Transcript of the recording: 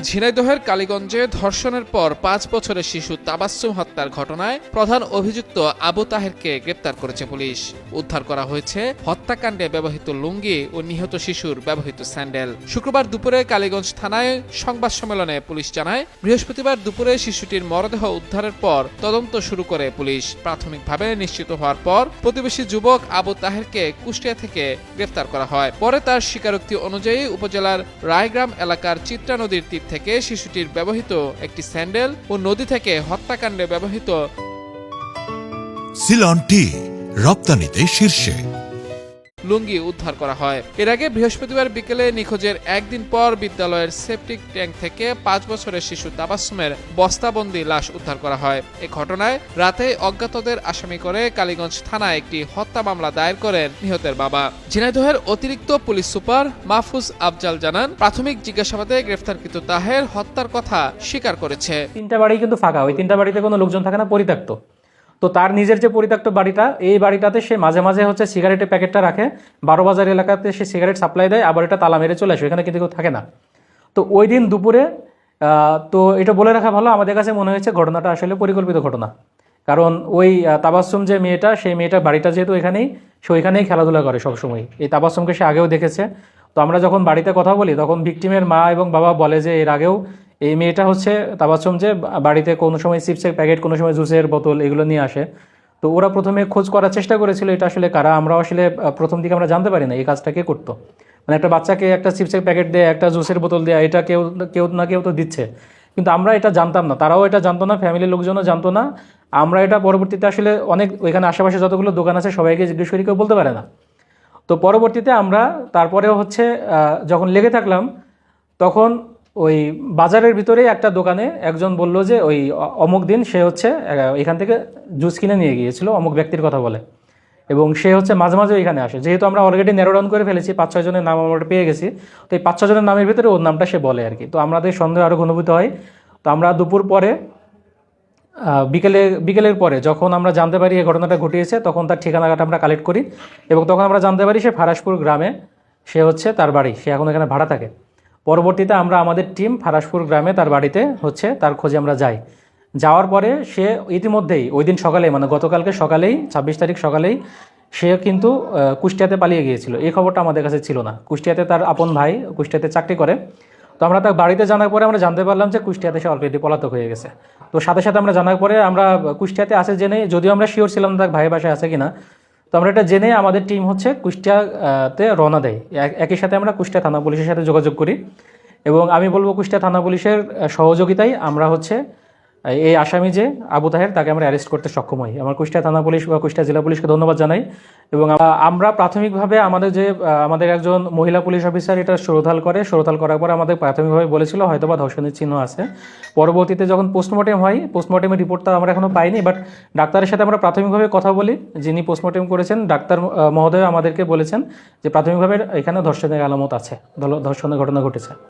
ঝিনাইদহের কালীগঞ্জে ধর্ষণের পর ৫ বছরের শিশু তাবাসসুম হত্যার ঘটনায় প্রধান অভিযুক্ত আবু তাহেরকে গ্রেপ্তার করেছে পুলিশ। উদ্ধার করা হয়েছে হত্যাকাণ্ডে ব্যবহৃত লুঙ্গি ও নিহত শিশুর ব্যবহৃত স্যান্ডেল। শুক্রবার দুপুরে কালীগঞ্জ থানায় সংবাদ সম্মেলনে পুলিশ জানায়, বৃহস্পতিবার দুপুরে শিশুটির মরদেহ উদ্ধারের পর তদন্ত শুরু করে পুলিশ। প্রাথমিকভাবে নিশ্চিত হওয়ার পর প্রতিবেশী যুবক আবু তাহেরকে কুষ্টিয়া থেকে গ্রেপ্তার করা হয়। পরে তার স্বীকারোক্তি অনুযায়ী উপজেলার রায়গ্রাম এলাকার চিত্রা নদীর তীর থেকে শিশুটির ব্যবহৃত একটি স্যান্ডেল ও নদী থেকে হত্যাকাণ্ডে ব্যবহৃত সিলন টি রপ্তানিতে শীর্ষে লুঙ্গি উদ্ধার করা হয়। এর আগে বৃহস্পতিবার বিকেলে নিখোঁজের একদিন পর বিদ্যালয়ের সেপটিক ট্যাঙ্ক থেকে ৫ বছরের শিশু তাবাসসুমের বস্তাবন্দি লাশ উদ্ধার করা হয়। এ ঘটনায় রাতে অজ্ঞাতদের আসামি করে কালীগঞ্জ থানায় একটি হত্যা মামলা দায়ের করেন নিহতের বাবা। ঝিনাইদহের অতিরিক্ত পুলিশ সুপার মাহফুজ আফজাল জানান, প্রাথমিক জিজ্ঞাসাবাদে গ্রেফতারকৃত তাহের হত্যার কথা স্বীকার করেছে। 3টা বাড়ি কিন্তু ফাঁকা, ওই 3টা বাড়িতে কোনো লোকজন থাকে না, পরিত্যক্ত। তো তার নিজের যে পরিত্যক্ত বাড়িটা, এই বাড়িটাতে সে মাঝে মাঝে সিগারেটের প্যাকেটটা রাখে, 12 বাজার এলাকাতে সে সিগারেট সাপ্লাই দেয়, আবার এটা তালা মেরে চলে আসে, এখানে কিন্তু কেউ থাকে না। তো ওই দিন দুপুরে তো এটা বলে রাখা ভালো, আমাদের কাছে মনে হয়েছে ঘটনাটা আসলে পরিকল্পিত ঘটনা। কারণ ওই তাবাসসুম যে মেয়েটা, সেই মেয়েটার বাড়িটা যেহেতু এখানেই, সে ওইখানেই খেলাধুলা করে সবসময়। এই তাবাসসুমকে সে আগেও দেখেছে। তো আমরা যখন বাড়িতে কথা বলি তখন ভিকটিমের মা এবং বাবা বলে যে এর আগেও এই মেয়েটা তাবাসসুম যে বাড়িতে কোনো সময় চিপসের প্যাকেট, কোনো সময় জুসের বোতল এগুলো নিয়ে আসে। তো ওরা প্রথমে খোঁজ করার চেষ্টা করেছিল এটা আসলে কারা। আমরা আসলে প্রথম দিকে আমরা জানতে পারি না এই কাজটা কে করতো। মানে একটা বাচ্চাকে একটা চিপসের প্যাকেট দেয়, একটা জুসের বোতল দেয়, এটা কেউ না কেউ তো দিচ্ছে, কিন্তু আমরা এটা জানতাম না, তারাও এটা জানতো না, ফ্যামিলির লোকজনও জানতো না। আমরা এটা পরবর্তীতে আসলে অনেক ওইখানে আশেপাশে যতগুলো দোকান আছে সবাইকে জিজ্ঞেস করি, কেউ বলতে পারে না। তো পরবর্তীতে আমরা তারপরেও যখন লেগে থাকলাম, তখন ওই বাজারের ভিতরে একটা দোকানে একজন বলল যে ওই অমুক দিন সে এখান থেকে জুস কিনে নিয়ে গিয়েছিল, অমুক ব্যক্তির কথা বলে, এবং সে মাঝে মাঝে এখানে আসে। যেহেতু আমরা অলরেডি ন্যারো ডাউন করে ফেলেছি, 5-6 জনের নাম আমরা পেয়ে গেছি, তো এই 5-6 জনের নামের ভিতরে ওর নামটা সে বলে আর কি। তো আমাদের সন্দেহ আরও ঘনীভূত হয়। তো আমরা দুপুর পরে বিকেলের পরে যখন আমরা জানতে পারি এই ঘটনাটা ঘটিয়েছে, তখন তার ঠিকানাটা আমরা কালেক্ট করি, এবং তখন আমরা জানতে পারি সে ফারাসপুর গ্রামে তার বাড়ি, সে এখন এখানে ভাড়া থাকে। পরবর্তীতে আমরা আমাদের টিম ফারাসপুর গ্রামে তার বাড়িতে তার খোঁজে আমরা যাই। যাওয়ার পরে সে ইতিমধ্যেই ওই দিন সকালেই, মানে গতকালকে সকালেই, 26 তারিখ সকালেই সে কিন্তু কুষ্টিয়াতে পালিয়ে গিয়েছিল। এই খবরটা আমাদের কাছে ছিল না। কুষ্টিয়াতে তার আপন ভাই কুষ্টিয়াতে চাকরি করে। তো আমরা তার বাড়িতে জানার পরে আমরা জানতে পারলাম যে কুষ্টিয়াতে সে অলরেডি পলাতক হয়ে গেছে। তো সাথে সাথে আমরা জানার পরে আমরা কুষ্টিয়াতে আছে জেনে, যদিও আমরা শিওর ছিলাম তার ভাই বাসায় আছে কিনা, তো আমরা এটা জেনে আমাদের টিম কুষ্টিয়াতে রওনা দেয়। একই সাথে আমরা কুষ্টিয়া থানা পুলিশের সাথে যোগাযোগ করি, এবং আমি বলবো কুষ্টিয়া থানা পুলিশের সহযোগিতায় আমরা এই আসামি যে আবু তাহের, তাকে আমরা অ্যারেস্ট করতে সক্ষম হই। আমার কুষ্টিয়া থানা পুলিশ বা কুষ্টিয়া জেলা পুলিশকে ধন্যবাদ জানাই। এবং আমরা প্রাথমিকভাবে আমাদের একজন মহিলা পুলিশ অফিসার এটা সরোধাল করার পর আমাদের প্রাথমিকভাবে বলেছিল হয়তোবা ধর্ষণের চিহ্ন আছে। পরবর্তীতে যখন পোস্টমর্টেম হয়, পোস্টমর্টেমের রিপোর্টটা আমরা এখনো পাইনি, বাট ডাক্তারের সাথে আমরা প্রাথমিকভাবে কথা বলি, যিনি পোস্টমর্টেম করেছেন ডাক্তার মহোদয় আমাদেরকে বলেছেন যে প্রাথমিকভাবে এখানে ধর্ষণের আলামত আছে, ধর্ষণের ঘটনা ঘটেছে।